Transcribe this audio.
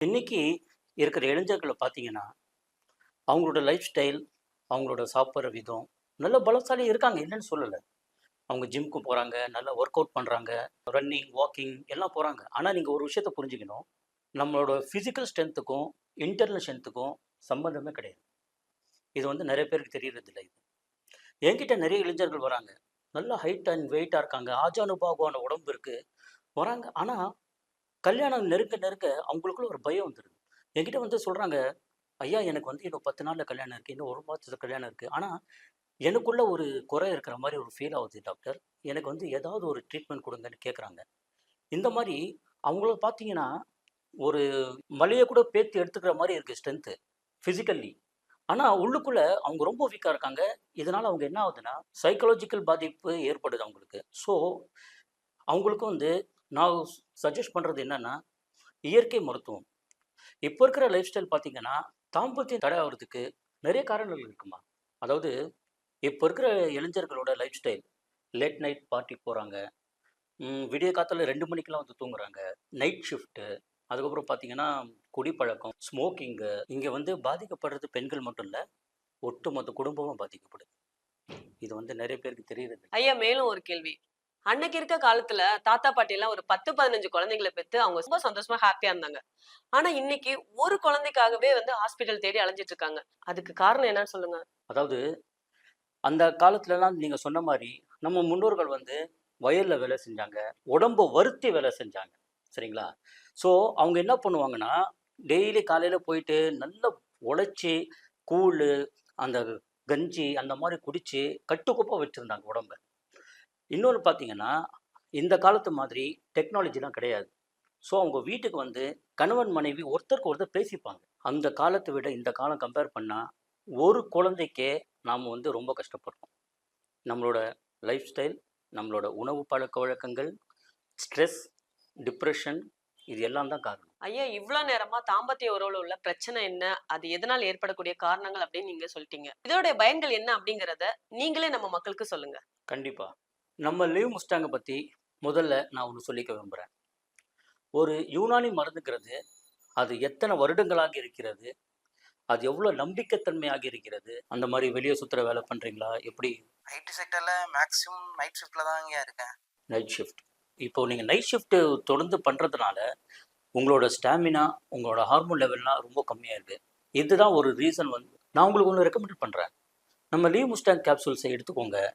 இன்னைக்கு இருக்கிற இளைஞர்களை பார்த்தீங்கன்னா, அவங்களோட லைஃப் ஸ்டைல், அவங்களோட சாப்பிட்ற விதம், நல்ல பலசாலி இருக்காங்க, இல்லைன்னு சொல்லல. அவங்க ஜிம்க்கு போறாங்க, நல்லா ஒர்க் அவுட் பண்றாங்க, ரன்னிங், வாக்கிங் எல்லாம் போறாங்க. ஆனா நீங்க ஒரு விஷயத்த புரிஞ்சுக்கணும். நம்மளோட பிசிக்கல் ஸ்ட்ரென்த்துக்கும், இன்டர்னல் ஸ்ட்ரென்த்துக்கும் சம்பந்தமே கிடையாது. இது வந்து நெறைய பேருக்கு தெரியறதில்ல இது. என்கிட்ட நெறைய இளைஞர்கள் வராங்க. நல்ல ஹைட் அண்ட் வெயிட்டா இருக்காங்க. ஆஜானுபாகுவான உடம்பு இருக்கு. வராங்க. ஆனா கல்யாணம் நெருங்க நெருங்க அவங்களுக்குள்ள ஒரு பயம் வந்துருது. என்கிட்ட வந்து சொல்றாங்க, "ஐயா எனக்கு வந்து இன்னும் 10 நாள்ல கல்யாணம் இருக்கு. இன்னும் 1 மாசத்துல கல்யாணம் இருக்கு. ஆனா, எனக்குள்ள ஒரு குறை இருக்கிற மாரி ஒரு ஃபீல் ஆவுது டாக்டர். எனக்கு வந்து ஏதாவது ஒரு ட்ரீட்மெண்ட் குடுங்கன்னு" கேட்குறாங்க. இந்த மாரி அவங்கள பார்த்தீங்கன்னா, ஒரு மலைய கூட பேத்து எடுத்துக்கிற மாரி இருக்கு ஸ்ட்ரென்த்து, பிசிக்கல்லி. ஆனா உள்ளுக்குள்ள அவங்க ரொம்ப வீக்கா இருக்காங்க. இதனால அவங்க என்ன ஆகுதுன்னா, சைக்காலஜிக்கல் பாதிப்பு ஏற்படுது அவங்களுக்கு. ஸோ, அவங்களுக்கும் வந்து நான் சஜெஸ்ட் பண்றது என்னன்னா, இயற்கை மருத்துவம். இப்போ இருக்கிற லைஃப் ஸ்டைல் பார்த்தீங்கன்னா, தாம்பத்தியம் தடை ஆகுறதுக்கு நிறைய காரணங்கள் இருக்குமா. அதாவது இப்போ இருக்கிற இளைஞர்களோட லைஃப் ஸ்டைல், லேட் நைட் பார்ட்டிக்கு போறாங்க. விடிய காத்தால 2 மணிக்கெல்லாம் வந்து தூங்குறாங்க. Night shift. அதுக்கப்புறம் பார்த்தீங்கன்னா, குடிப்பழக்கம், ஸ்மோக்கிங்கு. இங்க வந்து பாதிக்கப்படுறது பெண்கள் மட்டும் இல்ல, ஒட்டுமொத்த குடும்பமும் பாதிக்கப்படுது. இது வந்து நிறைய பேருக்கு தெரியறதில்ல. ஐயா, மேலும் ஒரு கேள்வி. அன்னைக்கு இருக்க காலத்துல தாத்தா பாட்டி எல்லாம் ஒரு 10, 15 குழந்தைங்கள பெத்து அவங்க ரொம்ப சந்தோஷமா ஹாப்பியா இருந்தாங்க. ஆனா இன்னைக்கு ஒரு குழந்தைக்காகவே வந்து ஹாஸ்பிடல் தேடி அலைஞ்சிட்டு இருக்காங்க. அதுக்கு காரணம் என்னன்னு சொல்லுங்க? அதாவது அந்த காலத்துலலாம் நீங்க சொன்ன மாரி, நம்ம முன்னோர்கள் வந்து வயல்ல வேலை செஞ்சாங்க. உடம்ப வருத்தி வேலை செஞ்சாங்க. சரிங்களா? ஸோ, அவங்க என்ன பண்ணுவாங்கன்னா, டெய்லி காலையில போயிட்டு நல்லா உழைச்சு, கூழு, அந்த கஞ்சி அந்த மாரி குடிச்சு, கட்டுக்கோப்பா வச்சிருந்தாங்க உடம்ப. இன்னொன்னு பார்த்தீங்கன்னா, இந்த காலத்து மாதிரி டெக்னாலஜிலாம் கிடையாது. ஸோ, அவங்க வீட்டுக்கு வந்து கணவன், மனைவி ஒருத்தருக்கு ஒருத்தர் பேசிப்பாங்க. அந்த காலத்த விட இந்த காலம் கம்பேர் பண்ணா, ஒரு குழந்தைக்கே நாம வந்து ரொம்ப கஷ்டப்படுறோம். நம்மளோட லைஃப் ஸ்டைல், நம்மளோட உணவு பழக்கவழக்கங்கள், ஸ்ட்ரெஸ், டிப்ரஷன் இது எல்லாம் தான் காரணம். ஐயா, இவ்ளோ நேரமா தாம்பத்திய உறவுல உள்ள பிரச்சனை என்ன? அது எதனால் ஏற்படக்கூடிய காரணங்கள் அப்படின்னு நீங்க சொல்லிட்டீங்க. இதோடைய பயன்கள் என்ன அப்படிங்கிறத நீங்களே நம்ம மக்களுக்கு சொல்லுங்க. கண்டிப்பா. நம்ம லிவ் முஸ்டாங்க பத்தி முதல்ல நான் ஒண்ணு சொல்லிக்க விரும்புறேன். ஒரு யூனானி மருந்துங்கிறது, அது எத்தன வருடங்களாக இருக்கிறது? அது எவ்வளோ நம்பிக்கைத்தன்மையாக இருக்கிறது? அந்த மாரி வெளிய சுத்துற வேலை பண்றீங்களா? எப்படி? ஐடி செக்டர்ல மேக்ஸிமம் நைட் ஷிஃப்ட்ல தாங்க இருக்கேன். Night shift. இப்போ நீங்க நைட் ஷிஃப்ட் தொடர்ந்து பண்றதுனால, உங்களோட ஸ்டாமினா, உங்களோட ஹார்மோன் லெவல்லாம் ரொம்ப கம்மியா இருக்கு. இதுதான் ஒரு ரீசன் வந்து நான் உங்களுக்கு ஒண்ணு ரெக்கமெண்ட் பண்றேன். நம்ம லீவ் முஸ்டாங் கேப்சூல்ஸ எடுத்துக்கோங்க.